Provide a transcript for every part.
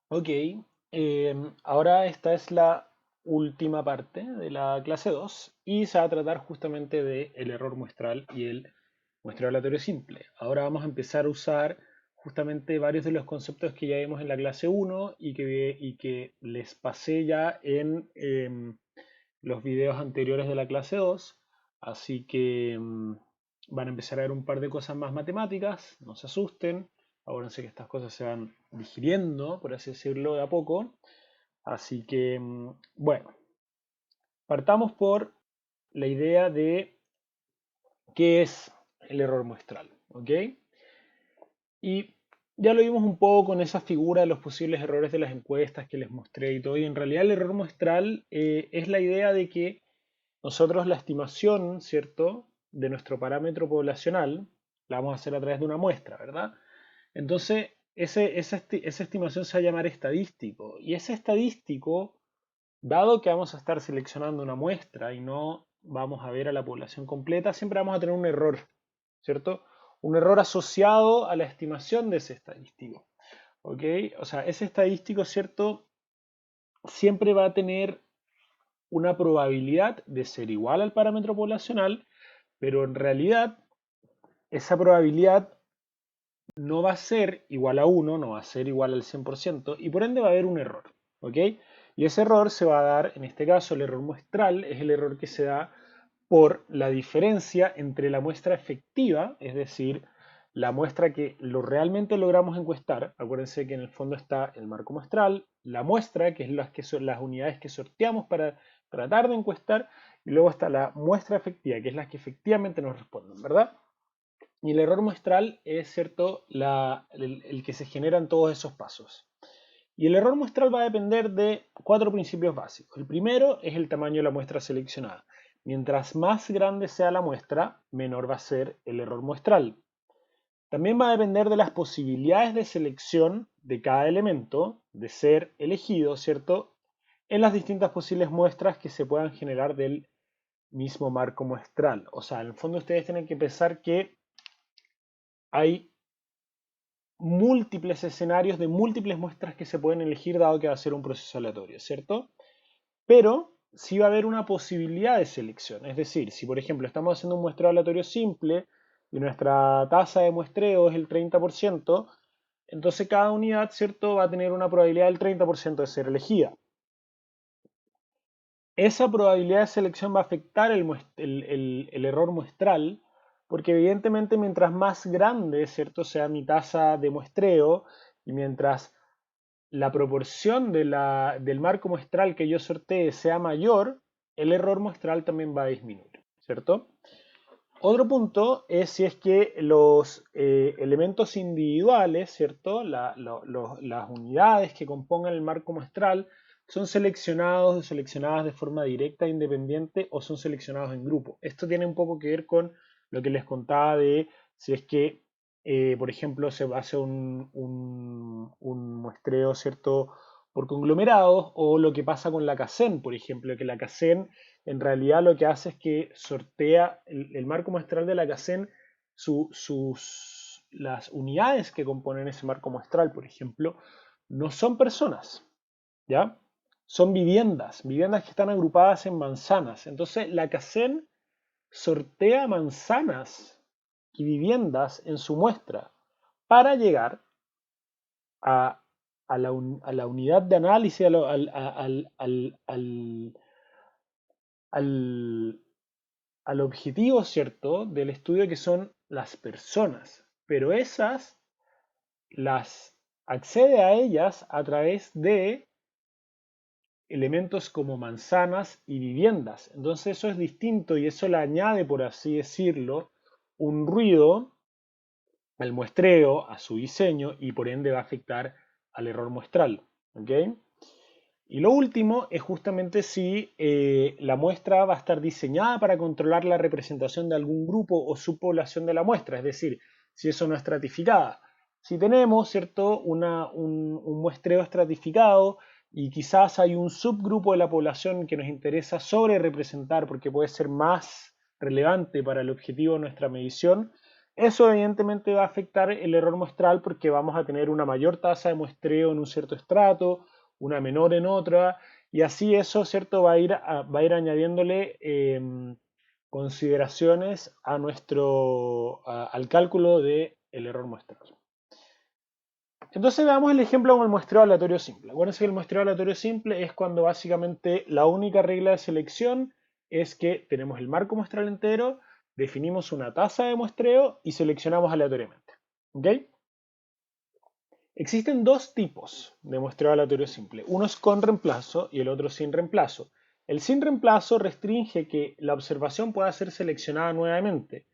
Ok, ahora esta es la última parte de la clase 2 y se va a tratar justamente del error muestral y el muestreo aleatorio simple. Ahora vamos a empezar a usar justamente varios de los conceptos que ya vimos en la clase uno y que les pasé ya en los videos anteriores de la clase 2. Así que van a empezar a ver un par de cosas más matemáticas, no se asusten. Acuérdense que estas cosas se van digiriendo, por así decirlo, de a poco. Así que, bueno, partamos por la idea de qué es el error muestral, ¿ok? Y ya lo vimos un poco con esa figura de los posibles errores de las encuestas que les mostré y todo. Y en realidad el error muestral es la idea de que nosotros la estimación, ¿cierto?, de nuestro parámetro poblacional la vamos a hacer a través de una muestra, ¿verdad? Entonces, esa estimación se va a llamar estadístico. Y ese estadístico, dado que vamos a estar seleccionando una muestra y no vamos a ver a la población completa, siempre vamos a tener un error, ¿cierto? Un error asociado a la estimación de ese estadístico. ¿Ok? O sea, ese estadístico, ¿cierto? Siempre va a tener una probabilidad de ser igual al parámetro poblacional, pero en realidad esa probabilidad no va a ser igual a 1, no va a ser igual al 100% y por ende va a haber un error. ¿Ok? Y ese error se va a dar, en este caso el error muestral, es el error que se da por la diferencia entre la muestra efectiva, es decir, la muestra que lo realmente logramos encuestar. Acuérdense que en el fondo está el marco muestral, la muestra, que es las, que son las unidades que sorteamos para tratar de encuestar, y luego está la muestra efectiva, que es la que efectivamente nos responden, ¿verdad? Y el error muestral es, ¿cierto?, el que se genera en todos esos pasos. Y el error muestral va a depender de cuatro principios básicos. El primero es el tamaño de la muestra seleccionada. Mientras más grande sea la muestra, menor va a ser el error muestral. También va a depender de las posibilidades de selección de cada elemento de ser elegido, ¿cierto?, en las distintas posibles muestras que se puedan generar del mismo marco muestral. O sea, en el fondo ustedes tienen que pensar que hay múltiples escenarios de múltiples muestras que se pueden elegir dado que va a ser un proceso aleatorio, ¿cierto? Pero sí va a haber una posibilidad de selección. Es decir, si por ejemplo estamos haciendo un muestreo aleatorio simple y nuestra tasa de muestreo es el 30%, entonces cada unidad, ¿cierto?, va a tener una probabilidad del 30% de ser elegida. Esa probabilidad de selección va a afectar el error muestral, porque evidentemente mientras más grande, ¿cierto?, sea mi tasa de muestreo y mientras la proporción del marco muestral que yo sortee sea mayor, el error muestral también va a disminuir, ¿cierto? Otro punto es si es que los elementos individuales, ¿cierto? Las unidades que compongan el marco muestral son seleccionados o seleccionadas de forma directa e independiente o son seleccionados en grupo. Esto tiene un poco que ver con lo que les contaba de si es que, por ejemplo, se hace un muestreo, ¿cierto?, por conglomerados o lo que pasa con la CACEN, por ejemplo, que la CACEN en realidad lo que hace es que sortea el marco muestral de la CACEN, las unidades que componen ese marco muestral, por ejemplo, no son personas, ¿ya? Son viviendas, viviendas que están agrupadas en manzanas. Entonces, la CACEN sortea manzanas y viviendas en su muestra para llegar a, a la unidad de análisis, al, al objetivo, ¿cierto?, del estudio que son las personas, pero esas las accede a ellas a través de elementos como manzanas y viviendas. Entonces eso es distinto y eso le añade, por así decirlo, un ruido al muestreo, a su diseño y por ende va a afectar al error muestral. ¿Ok? Y lo último es justamente si la muestra va a estar diseñada para controlar la representación de algún grupo o subpoblación de la muestra, es decir, si eso no es estratificada. Si tenemos, ¿cierto?, un muestreo estratificado y quizás hay un subgrupo de la población que nos interesa sobre representar porque puede ser más relevante para el objetivo de nuestra medición, Eso evidentemente va a afectar el error muestral porque vamos a tener una mayor tasa de muestreo en un cierto estrato, una menor en otra, y así eso, ¿cierto? Va a ir añadiéndole consideraciones al cálculo del error muestral. Entonces veamos el ejemplo con el muestreo aleatorio simple. Acuérdense que el muestreo aleatorio simple es cuando básicamente la única regla de selección es que tenemos el marco muestral entero, definimos una tasa de muestreo y seleccionamos aleatoriamente. ¿Ok? Existen dos tipos de muestreo aleatorio simple. Uno es con reemplazo y el otro sin reemplazo. El sin reemplazo restringe que la observación pueda ser seleccionada nuevamente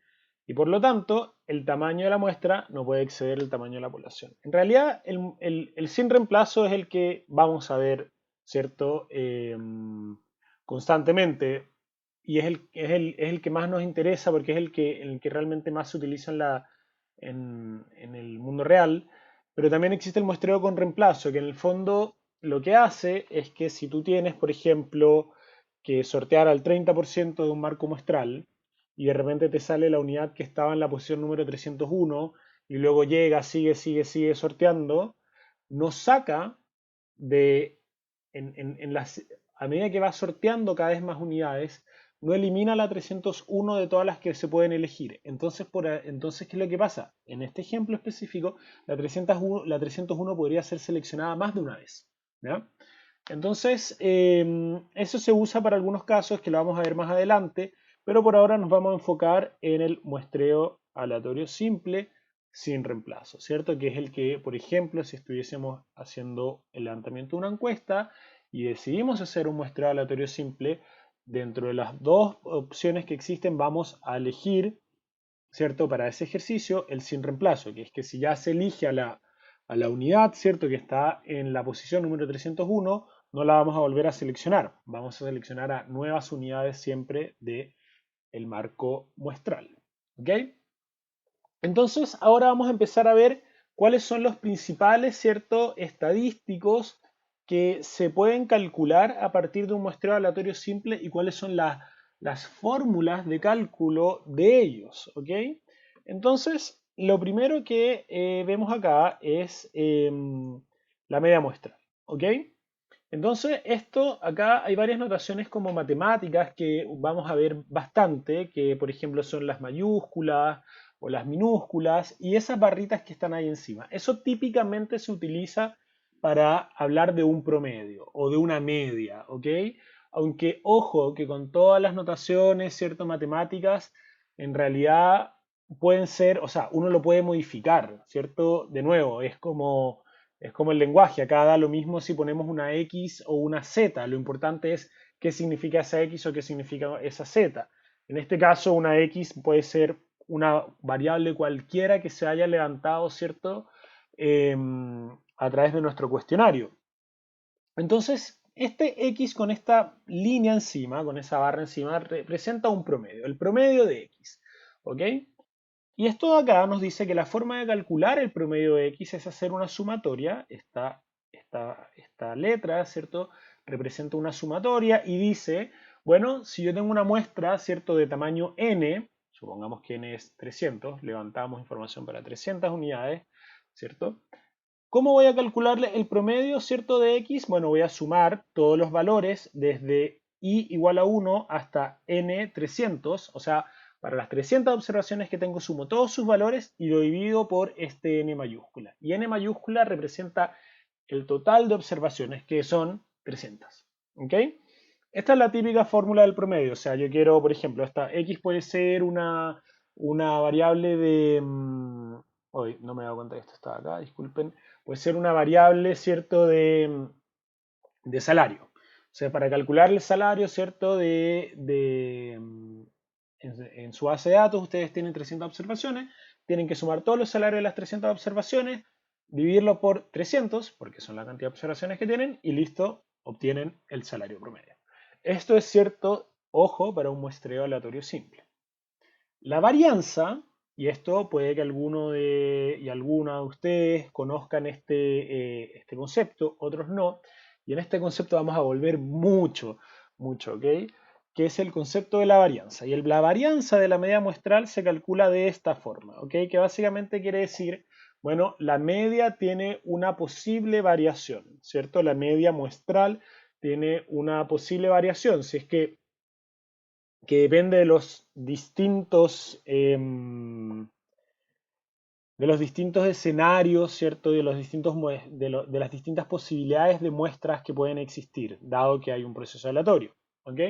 y por lo tanto el tamaño de la muestra no puede exceder el tamaño de la población. En realidad el sin reemplazo es el que vamos a ver, ¿cierto? Constantemente y es el que más nos interesa porque es el que realmente más se utiliza en el mundo real. Pero también existe el muestreo con reemplazo, que en el fondo lo que hace es que si tú tienes, por ejemplo, que sortear al 30% de un marco muestral y de repente te sale la unidad que estaba en la posición número 301 y luego llega, sigue sorteando, nos saca de, a medida que va sorteando cada vez más unidades, no elimina la 301 de todas las que se pueden elegir. Entonces, ¿qué es lo que pasa? En este ejemplo específico, la 301 podría ser seleccionada más de una vez. ¿Ya? Entonces, eso se usa para algunos casos que lo vamos a ver más adelante, pero por ahora nos vamos a enfocar en el muestreo aleatorio simple sin reemplazo, ¿cierto? Que es el que, por ejemplo, si estuviésemos haciendo el levantamiento de una encuesta y decidimos hacer un muestreo aleatorio simple, dentro de las dos opciones que existen vamos a elegir, ¿cierto? Para ese ejercicio, el sin reemplazo, que es que si ya se elige a la unidad, ¿cierto? Que está en la posición número 301, no la vamos a volver a seleccionar. Vamos a seleccionar a nuevas unidades siempre del marco muestral. ¿Ok? Entonces, ahora vamos a empezar a ver cuáles son los principales, ¿cierto?, estadísticos que se pueden calcular a partir de un muestreo aleatorio simple y cuáles son las fórmulas de cálculo de ellos, ¿ok? Entonces, lo primero que vemos acá es la media muestra, ¿ok? Entonces, esto acá hay varias notaciones como matemáticas que vamos a ver bastante, que por ejemplo son las mayúsculas o las minúsculas y esas barritas que están ahí encima. Eso típicamente se utiliza para hablar de un promedio o de una media, ¿ok? Aunque ojo que con todas las notaciones, cierto, matemáticas, en realidad pueden ser, o sea, uno lo puede modificar, ¿cierto? De nuevo, es como el lenguaje, acá da lo mismo si ponemos una X o una Z, lo importante es qué significa esa X o qué significa esa Z. En este caso, una X puede ser una variable cualquiera que se haya levantado, ¿cierto? A través de nuestro cuestionario. Entonces, este X con esta línea encima, con esa barra encima, representa un promedio, el promedio de X, ¿ok? Y esto de acá nos dice que la forma de calcular el promedio de X es hacer una sumatoria. Esta letra, ¿cierto? Representa una sumatoria y dice, bueno, si yo tengo una muestra, ¿cierto? De tamaño n, supongamos que n es 300, levantamos información para 300 unidades, ¿cierto? ¿Cómo voy a calcularle el promedio, ¿cierto? De X? Bueno, voy a sumar todos los valores desde i igual a 1 hasta n 300, o sea, para las 300 observaciones que tengo sumo todos sus valores y lo divido por este n mayúscula. Y n mayúscula representa el total de observaciones, que son 300. ¿Ok? Esta es la típica fórmula del promedio. O sea, yo quiero, por ejemplo, esta x puede ser una variable de... Hoy no me he dado cuenta que esto estaba acá, disculpen. Puede ser una variable, ¿cierto?, de salario. O sea, para calcular el salario, ¿cierto?, en su base de datos ustedes tienen 300 observaciones, tienen que sumar todos los salarios de las 300 observaciones, dividirlo por 300, porque son la cantidad de observaciones que tienen, y listo, obtienen el salario promedio. Esto es cierto, ojo, para un muestreo aleatorio simple. La varianza, y esto puede que alguno y alguna de ustedes conozcan este concepto, otros no, y en este concepto vamos a volver mucho, ¿ok? que es el concepto de la varianza. Y la varianza de la media muestral se calcula de esta forma, ¿ok? Que básicamente quiere decir, bueno, la media tiene una posible variación, ¿cierto? La media muestral tiene una posible variación, si es que depende de los distintos escenarios, ¿cierto? De los distintos, de las distintas posibilidades de muestras que pueden existir, dado que hay un proceso aleatorio, ¿ok?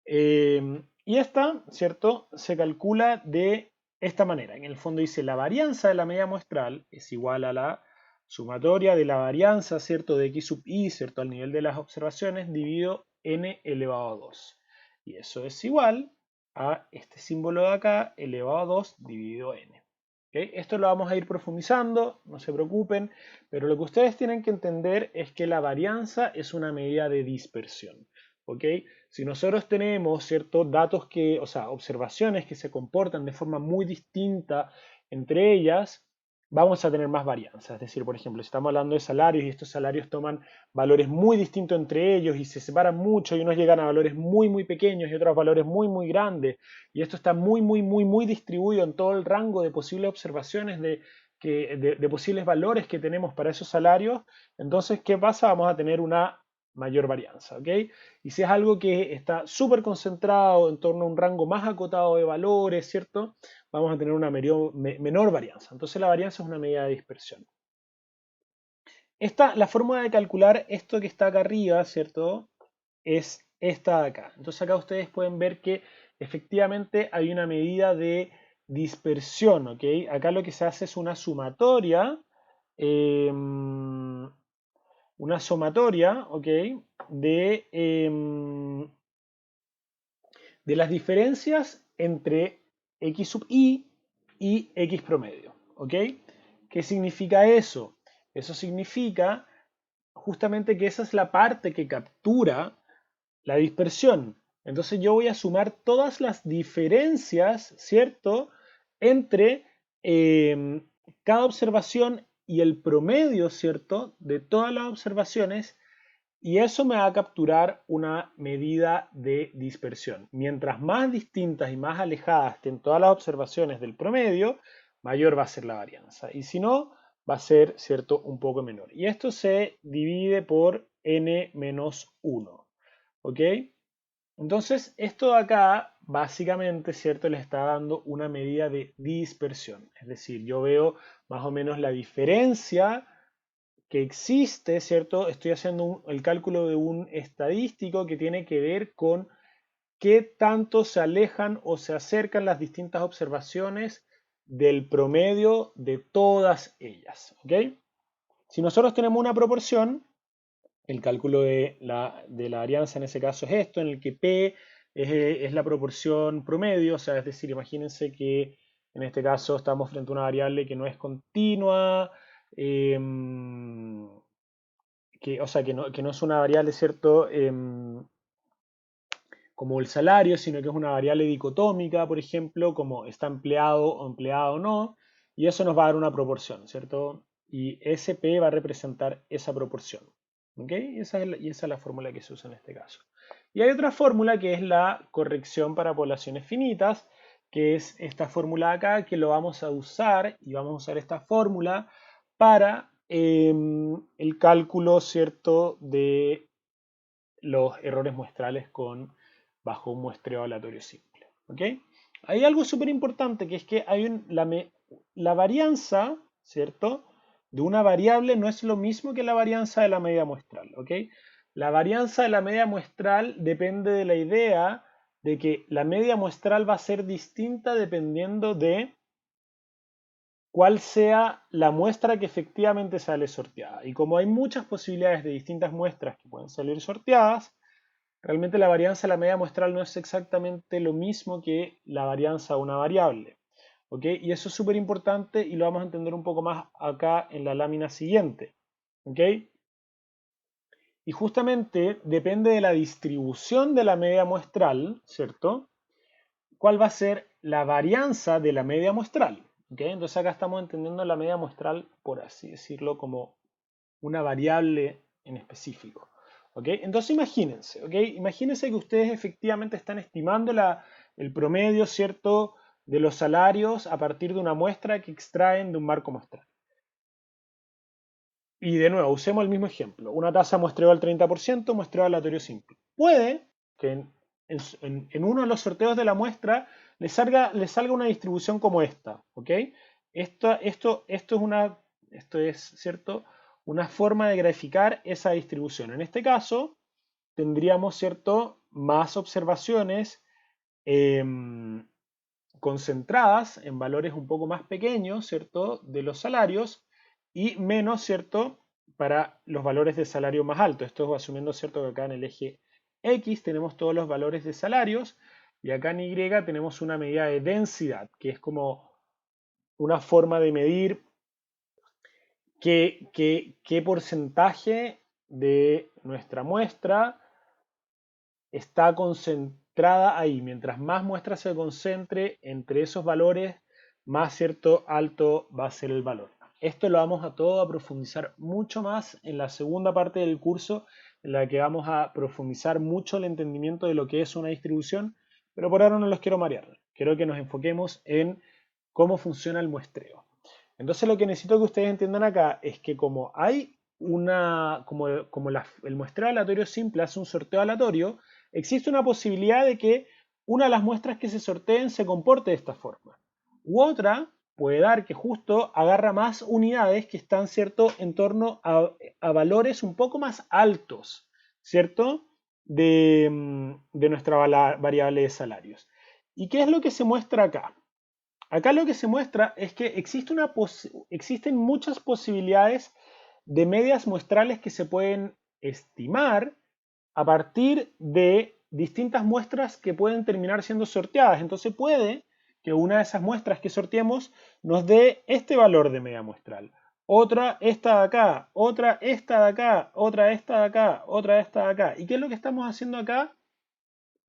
Y esta, ¿cierto? Se calcula de esta manera. En el fondo dice la varianza de la media muestral es igual a la sumatoria de la varianza, ¿cierto? De x sub i, ¿cierto? Al nivel de las observaciones dividido n elevado a 2. Y eso es igual a este símbolo de acá elevado a 2 dividido n. ¿Okay? Esto lo vamos a ir profundizando, no se preocupen, pero lo que ustedes tienen que entender es que la varianza es una medida de dispersión. ¿Ok? Si nosotros tenemos ciertos datos o sea, observaciones que se comportan de forma muy distinta entre ellas, vamos a tener más varianza. Es decir, por ejemplo, si estamos hablando de salarios y estos salarios toman valores muy distintos entre ellos y se separan mucho y unos llegan a valores muy, muy pequeños y otros a valores muy, muy grandes, y esto está muy, muy, muy, muy distribuido en todo el rango de posibles observaciones de posibles valores que tenemos para esos salarios, entonces, ¿qué pasa? Vamos a tener una mayor varianza, ¿ok? Y si es algo que está súper concentrado en torno a un rango más acotado de valores, ¿cierto? Vamos a tener una menor varianza. Entonces la varianza es una medida de dispersión. La fórmula de calcular esto que está acá arriba, ¿cierto? Es esta de acá. Entonces acá ustedes pueden ver que efectivamente hay una medida de dispersión, ¿ok? Acá lo que se hace es una sumatoria, ¿ok? De las diferencias entre x sub i y x promedio, ¿ok? ¿Qué significa eso? Eso significa justamente que esa es la parte que captura la dispersión. Entonces yo voy a sumar todas las diferencias, ¿cierto? Entre cada observación y el promedio, ¿cierto? De todas las observaciones, y eso me va a capturar una medida de dispersión. Mientras más distintas y más alejadas estén todas las observaciones del promedio, mayor va a ser la varianza. Y si no, va a ser, ¿cierto?, un poco menor. Y esto se divide por n menos 1. ¿Ok? Entonces, esto de acá, básicamente, ¿cierto?, le está dando una medida de dispersión. Es decir, yo veo más o menos la diferencia que existe, ¿cierto? Estoy haciendo el cálculo de un estadístico que tiene que ver con qué tanto se alejan o se acercan las distintas observaciones del promedio de todas ellas, ¿ok? Si nosotros tenemos una proporción, el cálculo de la varianza en ese caso es esto, en el que P es la proporción promedio, o sea, es decir, imagínense que en este caso estamos frente a una variable que no es continua, o sea, que no es una variable, ¿cierto? Como el salario, sino que es una variable dicotómica, por ejemplo, como está empleado o empleado o no, y eso nos va a dar una proporción, ¿cierto? Y SP va a representar esa proporción. ¿Ok? Y esa es la fórmula que se usa en este caso. Y hay otra fórmula que es la corrección para poblaciones finitas, que es esta fórmula acá, que lo vamos a usar, y vamos a usar esta fórmula para el cálculo, ¿cierto?, de los errores muestrales bajo un muestreo aleatorio simple. ¿Ok? Hay algo súper importante, que es que la varianza, ¿cierto?, de una variable no es lo mismo que la varianza de la media muestral. ¿Ok? La varianza de la media muestral depende de la idea de que la media muestral va a ser distinta dependiendo de cuál sea la muestra que efectivamente sale sorteada. Y como hay muchas posibilidades de distintas muestras que pueden salir sorteadas, realmente la varianza de la media muestral no es exactamente lo mismo que la varianza de una variable. ¿Ok? Y eso es súper importante y lo vamos a entender un poco más acá en la lámina siguiente. ¿Ok? Y justamente depende de la distribución de la media muestral, ¿cierto?, cuál va a ser la varianza de la media muestral. ¿Okay? Entonces acá estamos entendiendo la media muestral, por así decirlo, como una variable en específico. ¿Ok? Entonces imagínense, ¿ok? Imagínense que ustedes efectivamente están estimando el promedio, ¿cierto?, de los salarios a partir de una muestra que extraen de un marco muestral. Y de nuevo, usemos el mismo ejemplo. Una tasa muestreo al 30%, muestreo aleatorio simple. Puede que en uno de los sorteos de la muestra le salga una distribución como esta, ¿ok? Esto es, ¿cierto?, una forma de graficar esa distribución. En este caso, tendríamos, ¿cierto?, más observaciones em, concentradas en valores un poco más pequeños, ¿cierto?, de los salarios y menos, ¿cierto?, para los valores de salario más alto. Esto es asumiendo, ¿cierto?, que acá en el eje X tenemos todos los valores de salarios y acá en Y tenemos una medida de densidad, que es como una forma de medir qué porcentaje de nuestra muestra está concentrada ahí. Mientras más muestra se concentre entre esos valores, más cierto alto va a ser el valor. Esto lo vamos a todo a profundizar mucho más en la segunda parte del curso, en la que vamos a profundizar mucho el entendimiento de lo que es una distribución, pero por ahora no los quiero marear. Quiero que nos enfoquemos en cómo funciona el muestreo. Entonces lo que necesito que ustedes entiendan acá es que como hay el muestreo aleatorio simple hace un sorteo aleatorio, existe una posibilidad de que una de las muestras que se sorteen se comporte de esta forma. U otra puede dar que justo agarra más unidades que están, ¿cierto?, en torno a valores un poco más altos, ¿cierto?, de nuestra variable de salarios. ¿Y qué es lo que se muestra acá? Acá lo que se muestra es que existen muchas posibilidades de medias muestrales que se pueden estimar a partir de distintas muestras que pueden terminar siendo sorteadas. Entonces puede que una de esas muestras que sorteemos nos dé este valor de media muestral. Otra esta de acá, otra esta de acá, otra esta de acá, otra esta de acá. ¿Y qué es lo que estamos haciendo acá?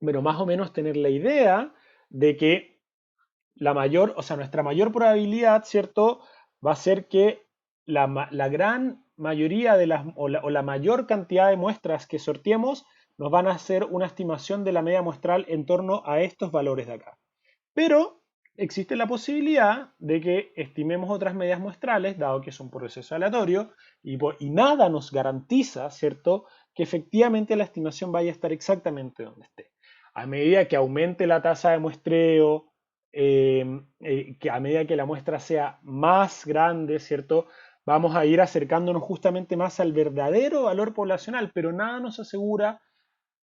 Bueno, más o menos tener la idea de que nuestra mayor probabilidad, ¿cierto?, va a ser que la gran mayoría o la mayor cantidad de muestras que sorteemos nos van a hacer una estimación de la media muestral en torno a estos valores de acá. Pero existe la posibilidad de que estimemos otras medias muestrales, dado que es un proceso aleatorio, y nada nos garantiza, ¿cierto?, que efectivamente la estimación vaya a estar exactamente donde esté. A medida que aumente la tasa de muestreo, que a medida que la muestra sea más grande, ¿cierto?, vamos a ir acercándonos justamente más al verdadero valor poblacional, pero nada nos asegura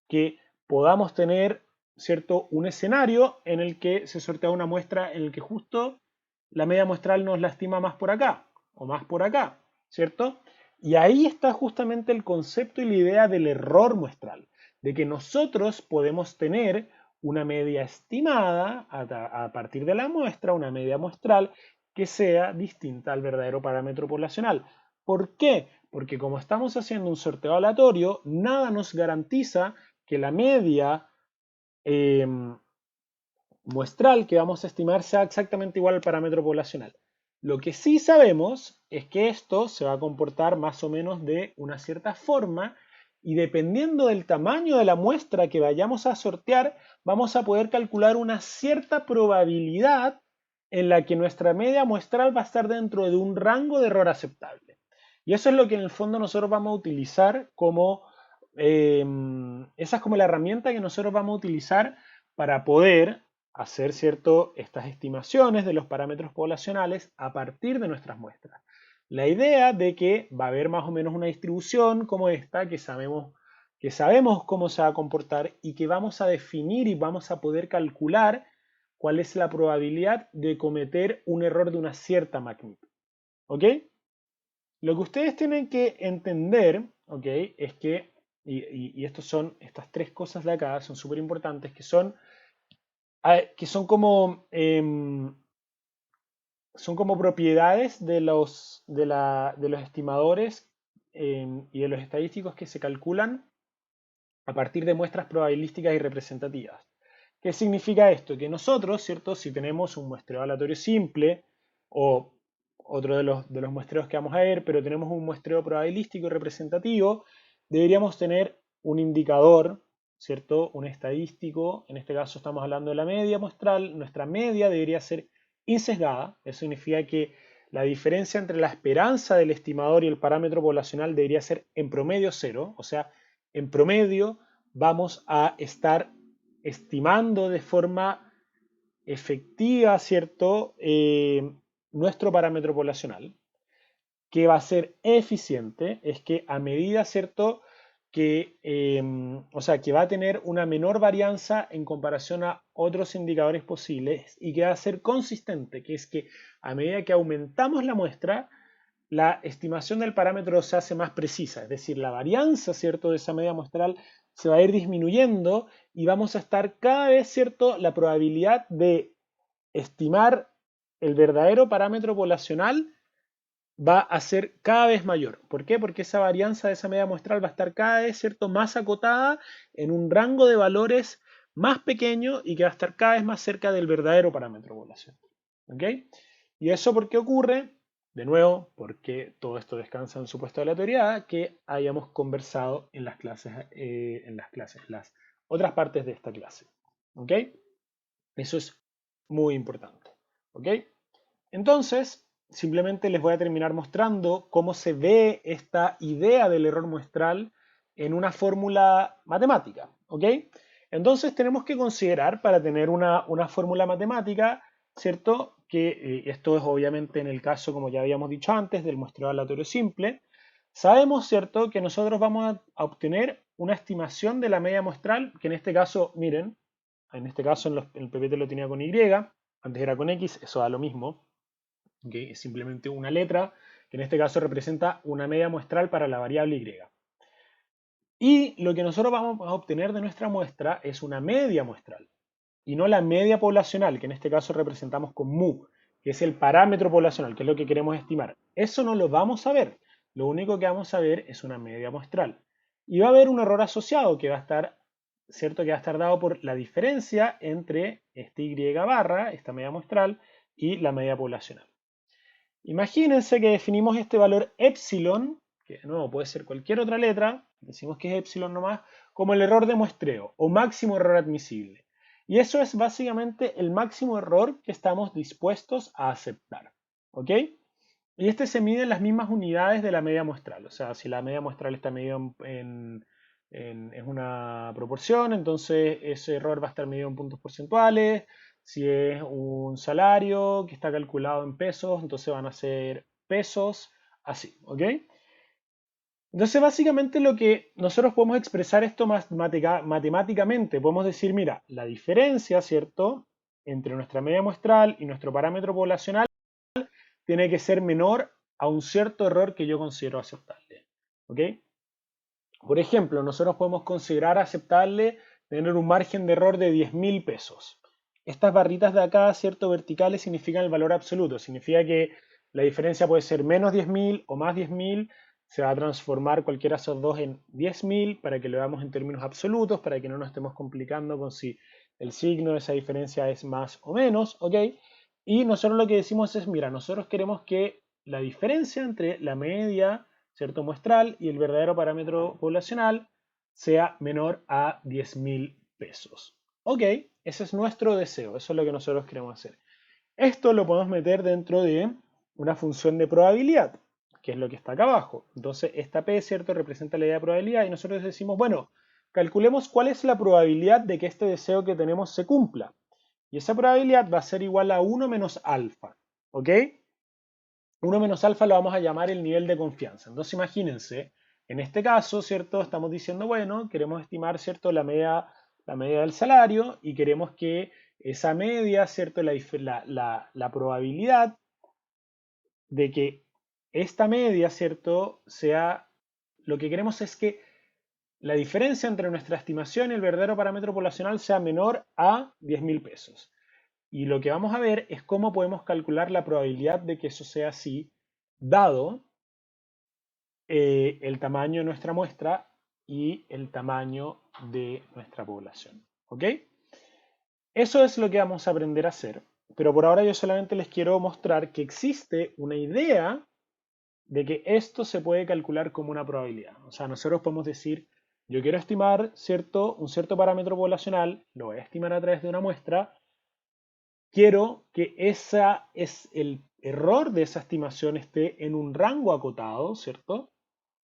que podamos tener, ¿cierto?, un escenario en el que se sortea una muestra en el que justo la media muestral nos la estima más por acá o más por acá, ¿cierto? Y ahí está justamente el concepto y la idea del error muestral, de que nosotros podemos tener una media estimada a partir de la muestra, una media muestral que sea distinta al verdadero parámetro poblacional. ¿Por qué? Porque como estamos haciendo un sorteo aleatorio, nada nos garantiza que la media eh, muestral que vamos a estimar sea exactamente igual al parámetro poblacional. Lo que sí sabemos es que esto se va a comportar más o menos de una cierta forma y dependiendo del tamaño de la muestra que vayamos a sortear, vamos a poder calcular una cierta probabilidad en la que nuestra media muestral va a estar dentro de un rango de error aceptable. Y eso es lo que en el fondo nosotros vamos a utilizar esa es como la herramienta que nosotros vamos a utilizar para poder hacer, ¿cierto?, estas estimaciones de los parámetros poblacionales a partir de nuestras muestras. La idea de que va a haber más o menos una distribución como esta, que sabemos cómo se va a comportar y que vamos a definir y vamos a poder calcular cuál es la probabilidad de cometer un error de una cierta magnitud. ¿Ok? Lo que ustedes tienen que entender, ¿ok?, es que, estas tres cosas de acá son súper importantes, que son como propiedades de los estimadores y de los estadísticos que se calculan a partir de muestras probabilísticas y representativas. ¿Qué significa esto? Que nosotros, ¿cierto?, si tenemos un muestreo aleatorio simple o otro de los muestreos que vamos a ver, pero tenemos un muestreo probabilístico y representativo, deberíamos tener un indicador, ¿cierto? Un estadístico, en este caso estamos hablando de la media muestral, nuestra media debería ser insesgada, eso significa que la diferencia entre la esperanza del estimador y el parámetro poblacional debería ser en promedio cero, o sea, en promedio vamos a estar estimando de forma efectiva, ¿cierto? Nuestro parámetro poblacional, que va a ser eficiente, es que a medida, ¿cierto? Que, o sea, que va a tener una menor varianza en comparación a otros indicadores posibles y que va a ser consistente, que es que a medida que aumentamos la muestra, la estimación del parámetro se hace más precisa, es decir, la varianza, ¿cierto?, de esa media muestral se va a ir disminuyendo y vamos a estar cada vez, ¿cierto?, la probabilidad de estimar el verdadero parámetro poblacional va a ser cada vez mayor. ¿Por qué? Porque esa varianza de esa media muestral va a estar cada vez, ¿cierto?, más acotada en un rango de valores más pequeño y que va a estar cada vez más cerca del verdadero parámetro poblacional. ¿Ok? ¿Y eso por qué ocurre? De nuevo, porque todo esto descansa en supuesto de la teoría que hayamos conversado en las clases, las otras partes de esta clase. ¿Ok? Eso es muy importante. ¿Ok? Entonces, simplemente les voy a terminar mostrando cómo se ve esta idea del error muestral en una fórmula matemática. ¿Ok? Entonces tenemos que considerar para tener una fórmula matemática, ¿cierto? Que esto es obviamente en el caso, como ya habíamos dicho antes, del muestreo aleatorio simple. Sabemos, ¿cierto?, que nosotros vamos a obtener una estimación de la media muestral, que en este caso, miren, en este caso en el PPT lo tenía con Y, antes era con X, eso da lo mismo, ¿okay? Es simplemente una letra, que en este caso representa una media muestral para la variable Y. Y lo que nosotros vamos a obtener de nuestra muestra es una media muestral, y no la media poblacional, que en este caso representamos con mu, que es el parámetro poblacional, que es lo que queremos estimar. Eso no lo vamos a ver. Lo único que vamos a ver es una media muestral. Y va a haber un error asociado que va a estar, ¿cierto? Que va a estar dado por la diferencia entre este y barra, esta media muestral, y la media poblacional. Imagínense que definimos este valor epsilon, que de nuevo puede ser cualquier otra letra, decimos que es epsilon nomás, como el error de muestreo o máximo error admisible. Y eso es básicamente el máximo error que estamos dispuestos a aceptar. ¿Ok? Y este se mide en las mismas unidades de la media muestral. O sea, si la media muestral está medida en una proporción, entonces ese error va a estar medido en puntos porcentuales. Si es un salario que está calculado en pesos, entonces van a ser pesos, así, ¿ok? Entonces, básicamente lo que nosotros podemos expresar esto matemáticamente, podemos decir, mira, la diferencia, ¿cierto?, entre nuestra media muestral y nuestro parámetro poblacional tiene que ser menor a un cierto error que yo considero aceptable, ¿ok? Por ejemplo, nosotros podemos considerar aceptable tener un margen de error de 10.000 pesos. Estas barritas de acá, ¿cierto?, verticales significan el valor absoluto. Significa que la diferencia puede ser menos 10.000 o más 10.000. Se va a transformar cualquiera de esos dos en 10.000 para que lo veamos en términos absolutos, para que no nos estemos complicando con si el signo de esa diferencia es más o menos, ¿ok? Y nosotros lo que decimos es, mira, nosotros queremos que la diferencia entre la media, ¿cierto?, muestral y el verdadero parámetro poblacional sea menor a 10.000 pesos. Ok, ese es nuestro deseo, eso es lo que nosotros queremos hacer. Esto lo podemos meter dentro de una función de probabilidad, que es lo que está acá abajo. Entonces, esta P, ¿cierto?, representa la idea de probabilidad y nosotros decimos, bueno, calculemos cuál es la probabilidad de que este deseo que tenemos se cumpla. Y esa probabilidad va a ser igual a 1 menos alfa, ¿ok? 1 menos alfa lo vamos a llamar el nivel de confianza. Entonces imagínense, en este caso, ¿cierto? Estamos diciendo, bueno, queremos estimar, ¿cierto?, la media del salario y queremos que esa media, ¿cierto?, la probabilidad de que esta media, ¿cierto?, sea, lo que queremos es que la diferencia entre nuestra estimación y el verdadero parámetro poblacional sea menor a 10.000 pesos. Y lo que vamos a ver es cómo podemos calcular la probabilidad de que eso sea así, dado el tamaño de nuestra muestra y el tamaño de nuestra población. ¿Ok? Eso es lo que vamos a aprender a hacer, pero por ahora yo solamente les quiero mostrar que existe una idea de que esto se puede calcular como una probabilidad. O sea, nosotros podemos decir, Yo quiero estimar, ¿cierto?, un cierto parámetro poblacional, lo voy a estimar a través de una muestra. Quiero que el error de esa estimación esté en un rango acotado, ¿cierto?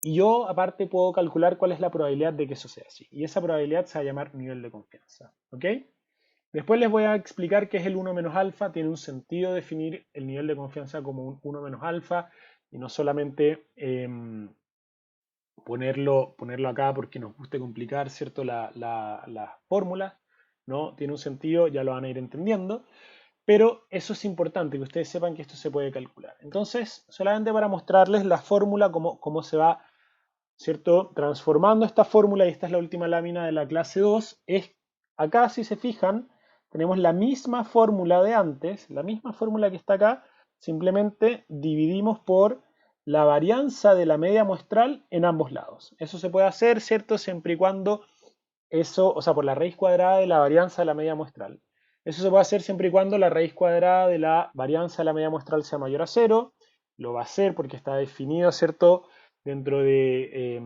Y yo aparte puedo calcular cuál es la probabilidad de que eso sea así. Y esa probabilidad se va a llamar nivel de confianza, ¿ok? Después les voy a explicar qué es el 1 menos alfa. Tiene un sentido definir el nivel de confianza como un 1 menos alfa y no solamente ponerlo acá porque nos guste complicar, ¿cierto? Las fórmulas, ¿no? Tiene un sentido, ya lo van a ir entendiendo. Pero eso es importante, que ustedes sepan que esto se puede calcular. Entonces, solamente para mostrarles la fórmula, cómo se va, ¿cierto?, transformando esta fórmula, y esta es la última lámina de la clase 2, es acá, si se fijan, tenemos la misma fórmula de antes, la misma fórmula que está acá, simplemente dividimos por la varianza de la media muestral en ambos lados. Eso se puede hacer, ¿cierto?, siempre y cuando eso, o sea, por la raíz cuadrada de la varianza de la media muestral. Eso se puede hacer siempre y cuando la raíz cuadrada de la varianza de la media muestral sea mayor a 0. Lo va a hacer porque está definido, ¿cierto?, dentro de,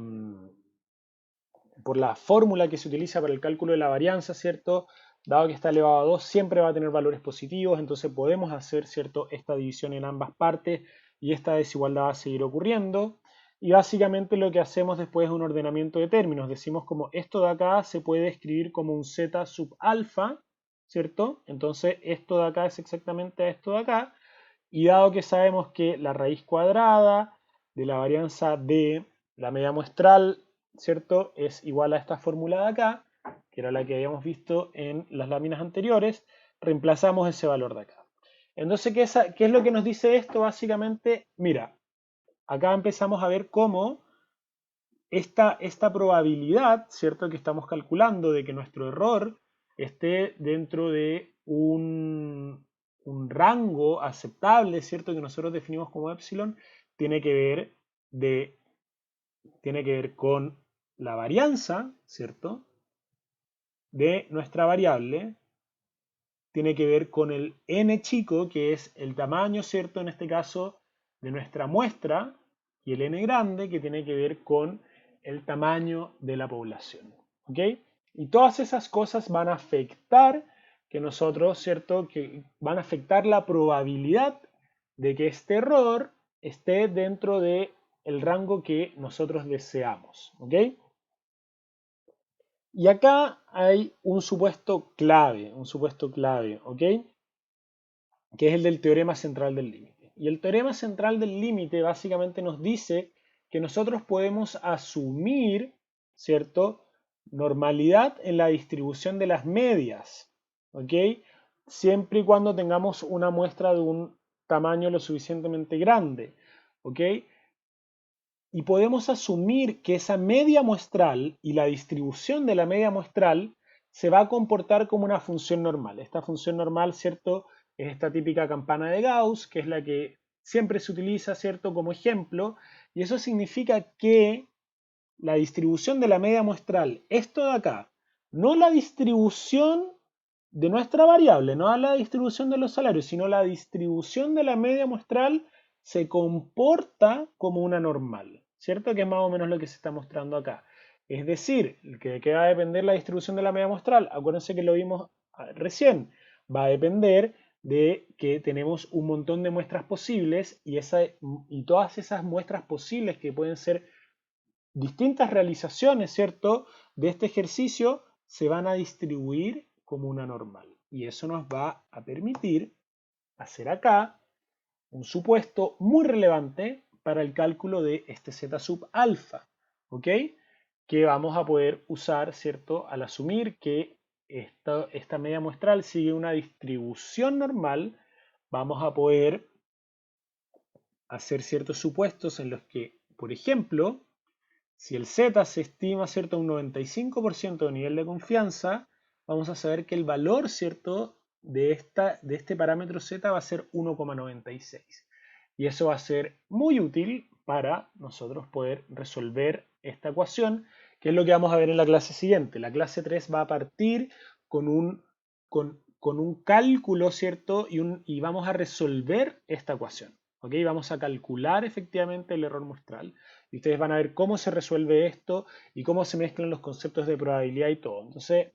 por la fórmula que se utiliza para el cálculo de la varianza, ¿cierto? Dado que está elevado a 2, siempre va a tener valores positivos, entonces podemos hacer, ¿cierto?, esta división en ambas partes y esta desigualdad va a seguir ocurriendo. Y básicamente lo que hacemos después es un ordenamiento de términos. Decimos como esto de acá se puede escribir como un z sub alfa, ¿cierto? Entonces esto de acá es exactamente esto de acá. Y dado que sabemos que la raíz cuadrada de la varianza de la media muestral, ¿cierto?, es igual a esta fórmula de acá, que era la que habíamos visto en las láminas anteriores, reemplazamos ese valor de acá. Entonces, ¿qué es lo que nos dice esto? Básicamente, mira, acá empezamos a ver cómo esta probabilidad, ¿cierto?, que estamos calculando de que nuestro error esté dentro de un rango aceptable, ¿cierto?, que nosotros definimos como epsilon, tiene que ver, tiene que ver con la varianza, ¿cierto?, de nuestra variable, tiene que ver con el n chico, que es el tamaño, ¿cierto?, en este caso, de nuestra muestra, y el n grande, que tiene que ver con el tamaño de la población. ¿Ok? Y todas esas cosas van a afectar que nosotros, ¿cierto?, que van a afectar la probabilidad de que este error esté dentro de el rango que nosotros deseamos. ¿Ok? Y acá hay un supuesto clave, ¿ok? Que es el del teorema central del límite. Y el teorema central del límite básicamente nos dice que nosotros podemos asumir, ¿cierto?, normalidad en la distribución de las medias, ¿ok? Siempre y cuando tengamos una muestra de un tamaño lo suficientemente grande, ¿ok? Y podemos asumir que esa media muestral y la distribución de la media muestral se va a comportar como una función normal. Esta función normal, ¿cierto?, es esta típica campana de Gauss, que es la que siempre se utiliza, ¿cierto?, como ejemplo. Y eso significa que la distribución de la media muestral, esto de acá, no la distribución de nuestra variable, no la distribución de los salarios, sino la distribución de la media muestral se comporta como una normal, ¿cierto? Que es más o menos lo que se está mostrando acá. Es decir, ¿de qué va a depender la distribución de la media muestral? Acuérdense que lo vimos recién. Va a depender de que tenemos un montón de muestras posibles y todas esas muestras posibles que pueden ser distintas realizaciones, ¿cierto?, de este ejercicio se van a distribuir como una normal. Y eso nos va a permitir hacer acá un supuesto muy relevante para el cálculo de este z sub alfa, ¿ok? Que vamos a poder usar, ¿cierto?, al asumir que esta media muestral sigue una distribución normal, vamos a poder hacer ciertos supuestos en los que, por ejemplo, si el z se estima, ¿cierto?, a un 95% de nivel de confianza, vamos a saber que el valor, ¿cierto?, de este parámetro z va a ser 1,96. Y eso va a ser muy útil para nosotros poder resolver esta ecuación, que es lo que vamos a ver en la clase siguiente. La clase 3 va a partir con un cálculo, ¿cierto?, y vamos a resolver esta ecuación. ¿Ok? Vamos a calcular efectivamente el error muestral y ustedes van a ver cómo se resuelve esto y cómo se mezclan los conceptos de probabilidad y todo. Entonces,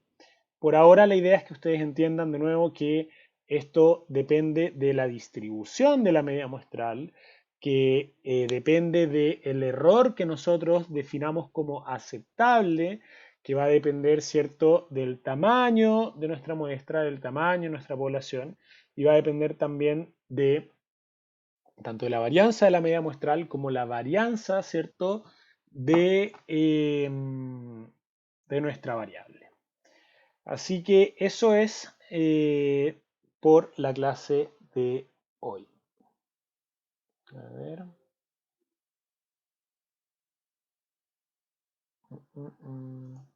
por ahora la idea es que ustedes entiendan de nuevo que esto depende de la distribución de la media muestral, que depende del error que nosotros definamos como aceptable, que va a depender, ¿cierto?, del tamaño de nuestra muestra, del tamaño de nuestra población, y va a depender también de tanto de la varianza de la media muestral como la varianza, ¿cierto?, de nuestra variable. Así que eso es por la clase de hoy. A ver. Mm, mm.